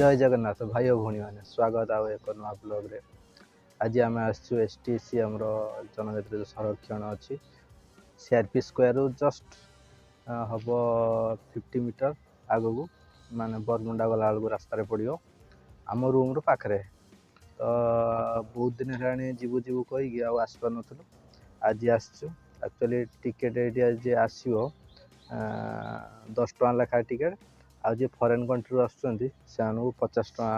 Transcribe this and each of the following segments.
जय जगन्नाथ भाई और भौणी मैंने स्वागत आउ एक नुआ ब्लॉग रे। आज आम आसचु एसटीसी आमर जनजाति संरक्षण अच्छी सीआरपी स्क्वायर जस्ट हम 50 मीटर आग को माने बरमुंडा गला बेलू रास्तार पड़ो आम रूम रू पाखे तो बहुत दिन है जीवु जीवु कहीकि आसपार नुँ आज आसचु एक्चुअली टिकेट ये आज आसो 10 टका लेखा टिकेट आज जे फरेन कंट्री आसुँच से 50 टका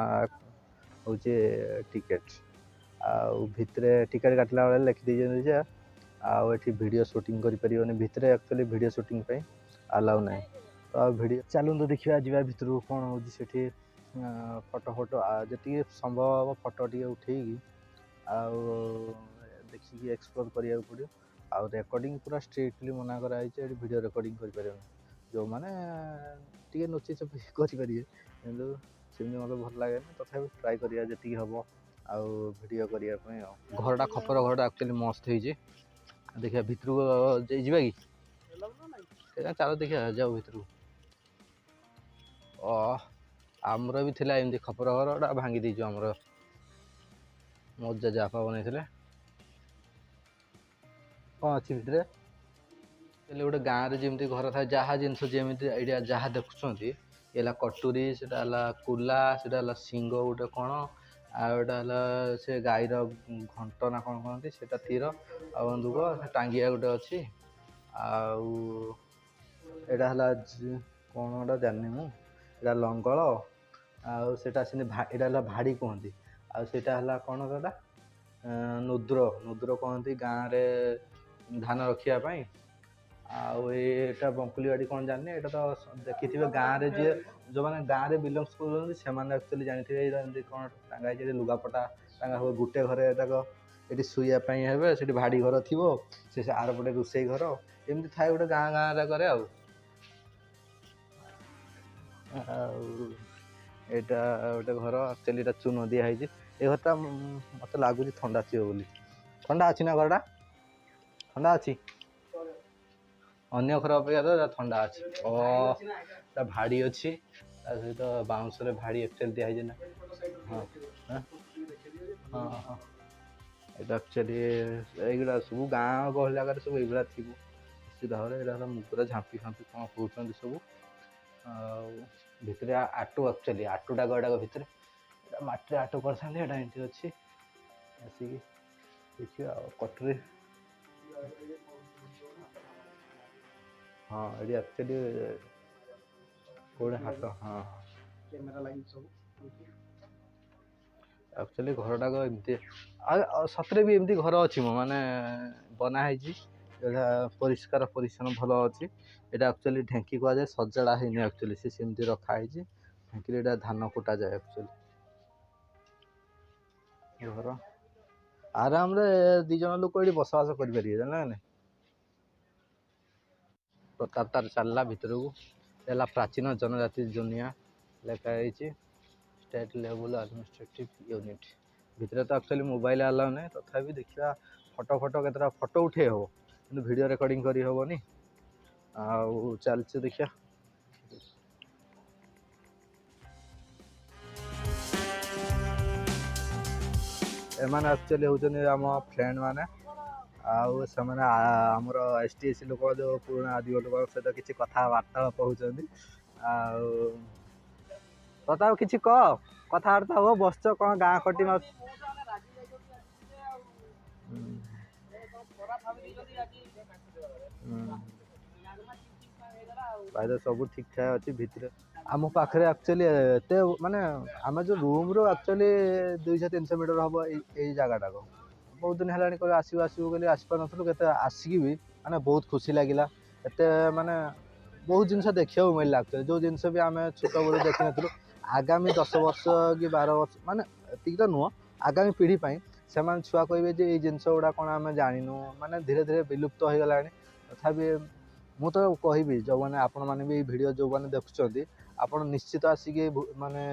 हूँ टिकेट भितरे टिकेट काटला बेले लिखिदी आठी वीडियो शूटिंग करें भितर एक्चुअली वीडियो शूटिंग पे अलाउ ना तो वीडियो चलू तो देखा जा भितर कौन हो फोटो फोटो जी संभव फोटो टे उठे देखिए एक्सप्लोर करा पड़ो आउ रेकर्डिंग पूरा स्ट्रिक्टली मना कराई वीडियो रेकर्डिंग कर जो मैंने टे नोची चपी करेंगे कि मतलब भल लगे तथा ट्राए करिया जी हम आउ वीडियो करने घरटा खपर घरटा एक्चुअली मस्त हो देखिए भितर को जा कि चलो देखिए जाओ भितर आमर भी थिला एमती खपर घरटा भांगी देचु आमर मो जेजेबापा बनई कौन अच्छी भितर गोटे गाँव जमी घर था जहाँ जिनस जमी जहाँ देखुं ये कटुरी से कुला से सिंग गोटे कौन आटा से गाईर घंट ना कौन कहते से तीर आ बंदूक टांगिया गोटे अच्छी आटा कौन गोटा जानी मुझा लंगल आटा से भाड़ी कहती आटा कौन कटा नुद्र नुद्र कहती गाँव में धान रखापी आटा बंकुली बाड़ी कौन जानी एटा तो देखी गाँव में जी जो मैंने गाँव में बिलंगस कर एक्चुअली जानते कौन टांगाई लुगापटा टांगा हुए गोटे घरे ये शुआपाई हे से भाड़ी घर थी से आर पटे रोसई घर एमती थाए गोटे गाँ गाँव जाकर एटा गोटे घर एक्चुअली चून दिखाई ये घरटा मत लगुच ठंडा थी बोली ठंडा अच्छी ना घरटा ठंडा अच्छी अन्य घर अपेक्षा तो ठंडा अच्छी भाड़ी अच्छी सहित बाउंस भाड़ी एक्चुअली दिखाई ना हाँ हाँ हाँ ये एक्चुअली यहीगुड़ा सब गाँव गहल जगह सब यहीगुड़ा थी निश्चित भाव में मुगुरा झांपी फांपी कौन कौन सब भितर आटू एक्चुअली आटूटा गड़ाक भितर मटी आटू कर एमती अच्छी आसिक देखिए कटुरी हाँ ये एक्चुअली कोड़े हाथ हाँ कैमेरा लाइन सब एक्चुअली घरटाक एमती सतरे भी एमती घर अच्छी मो माने बनाई परिष्कार परिच्छन्न भल अच्छी यहाँ एक्चुअली ढेंकी कह जाए सजाड़ा है एक्चुअली सेमती रखाई ढेंकी धान कुटा जाए एक्चुअली घर आराम दी जन लोक ये बसवास करेंगे जानना ना प्रताप तार चलला भितर को प्राचीन जनजाति दुनिया लिखाई स्टेट लेवल एडमिनिस्ट्रेटिव यूनिट भितर तो एक्चुअली मोबाइल अलाउ ना तथा देखा फोटो फोटो केतटा फोटो उठे हम कि वीडियो रिकॉर्डिंग करी हेनी चलचे देखिया एम एक्चुअली होती आम फ्रेंड मैंने आउ से आमर एसटीएसी लोक जो पुराना आदिवासी लोक सहित किसी कथबार्तालाप होती प्रताप किसी कह कथबार्ता हो बस कौन गाँ खटी भाई तो सब ठीक ठाक अच्छी भितर आम पाखे एक्चुअली एत माने आम जो रूम रू एक्चुअली 200-300 मीटर हम यही जगटा को बहुत दिन है आसू आसू कहली आसपार नुँ के आसिक भी माने बहुत खुशी लगे एत माने बहुत जिनस देखा मिलला एक्चुअली जो जिनस भी आम छोट बड़े देखी नु आगामी 10 वर्ष कि 12 वर्ष माने ठीक तो नुह आगामी पीढ़ी से छुआ कहे ये जिनस गुड़ा कौन आम जानू माने धीरे धीरे विलुप्त हो गला तथापि मु तो कहबी जो मैंने आपण मैंने भी वीडियो जो मैंने देखुं आपण निश्चित आसिक माने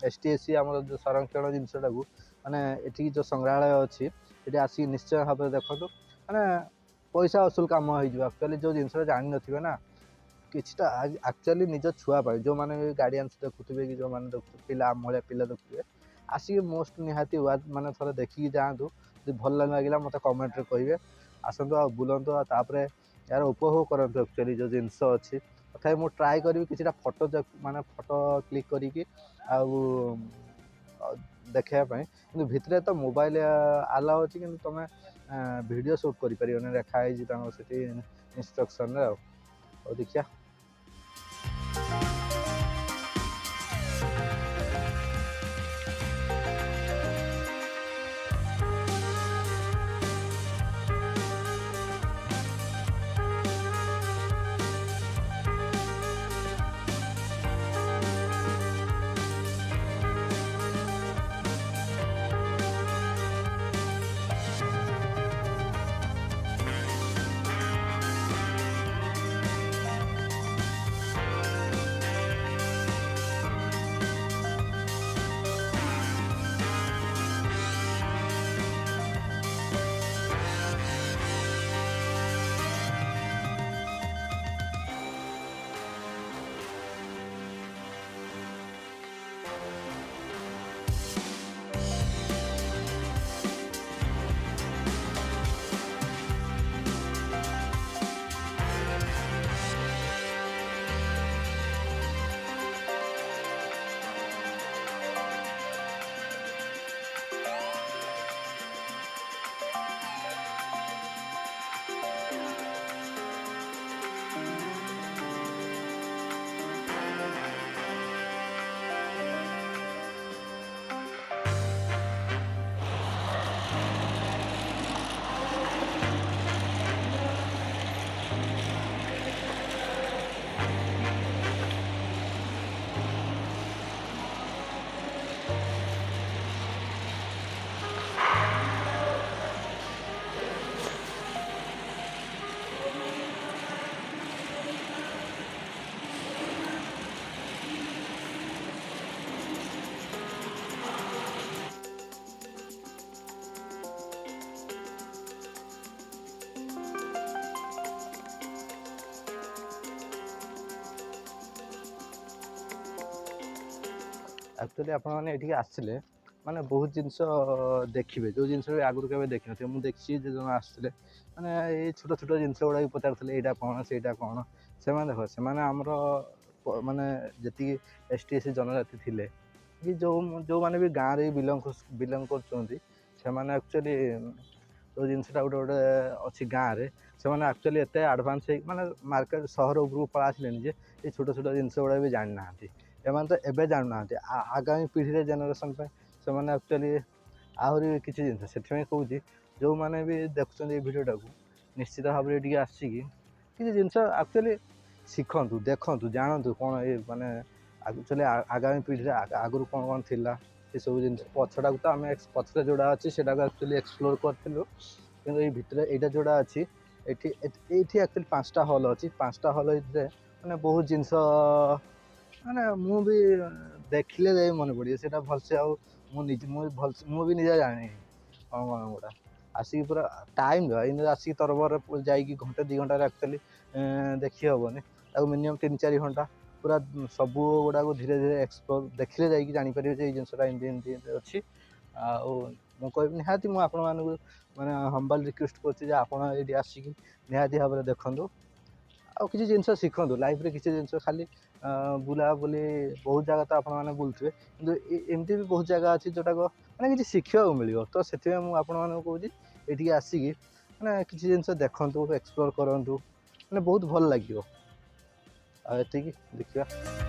एसटीएसी आम जो संरक्षण जिनसटा को माने ये जो संग्रहालय अच्छी ये आसिक निश्चय भाव में देखो माने पैसा असूल कम हो एक्चुअली जो जिनस जान ना किछटा एक्चुअली निज छुआ जो मैंने गार्डियंस देखुवे कि जो मैंने देखुवे पिला भलिया पिला देखुवे आसिक मोस्ट निहाती वाच माने थोड़ा देखिकी जातु जो भल लगे मत कमेंट रे कहिए आसतु आ बुलतु आपर यार उपभोग करतु एक्चुअली जो जिनस अच्छी तथा मुझे ट्राए करी कि फोटो माने फोटो क्लिक करी देखापी कि भितर तो मोबाइल आलाउ अच्छी कि तुम वीडियो शूट कर रेखाई से इंस्ट्रक्शन देखिया एक्चुअली आपने आसले माने बहुत जिनस देखिए जो जिनस आगुरी के देखी थे मुझे देखी जो आसते माने ये छोट छोट जिनस गुड़ा पचारे यहाँ कौन से कौन से देख से आमर माने जी एसटीएससी जनजाति थे कि जो मैंने भी गाँव में बिलंग कर एक्चुअली जो जिनसा गोटे गोटे अच्छी गाँव में से एक्चुअली एत आडभांस माने मार्केट सहर उपरको पड़ा आसले ये छोट छोट जिनस गुड़ा भी जानी ना एम तो एवं जानूना आगामी पीढ़ी जेनेरेशन से एक्चुअली आहरी किसी जिनस से कहूँ जो मैंने भी देखुं भिडियोटा को निश्चित भाव में आसिकी किसी जिनस एक्चुअली शिखु देखु जानतु कौन ये माने एक्चुअली आगामी पीढ़ी आगुरी कौन कौन थी ये सब जिन पछटा तो आम पछरे जोड़ा अच्छी से एक्चुअली एक्सप्लोर करूँ कि ये भितर यहाँ जोड़ा अच्छी ये एक्चुअली 5टा हॉल अच्छी 5टा हॉल मैंने बहुत जिनस माने मु भी देखले जाए मन पड़े से भलसे मु भी निजे जानी कौन कौन गुड़ा आसिक पूरा टाइम आसिक तरबर जाकि घंटे 2 घंटे एक्चुअली देखी हेनी मिनिमम 3-4 घंटा पूरा सब गुड़ा धीरे धीरे एक्सप्लोर देखले जाकि जापर ये जिनसा एमती अच्छी मुझे निहाती मुझे माने हम्बल रिक्वेस्ट कर आसिक निहाती भाव में देखूँ आ किसी जिनस शिखु लाइफ रे किसी जिनस खाली बुला बुली बहुत जगह तो आपने बुलुवे कि एमती भी बहुत जगह अच्छी जोटा को मैंने किसी शिखा मिले तो से कहूँ ये आसिकी मैंने किसी जिनस देखु एक्सप्लोर करूँ मैंने बहुत भल लगे देखिए।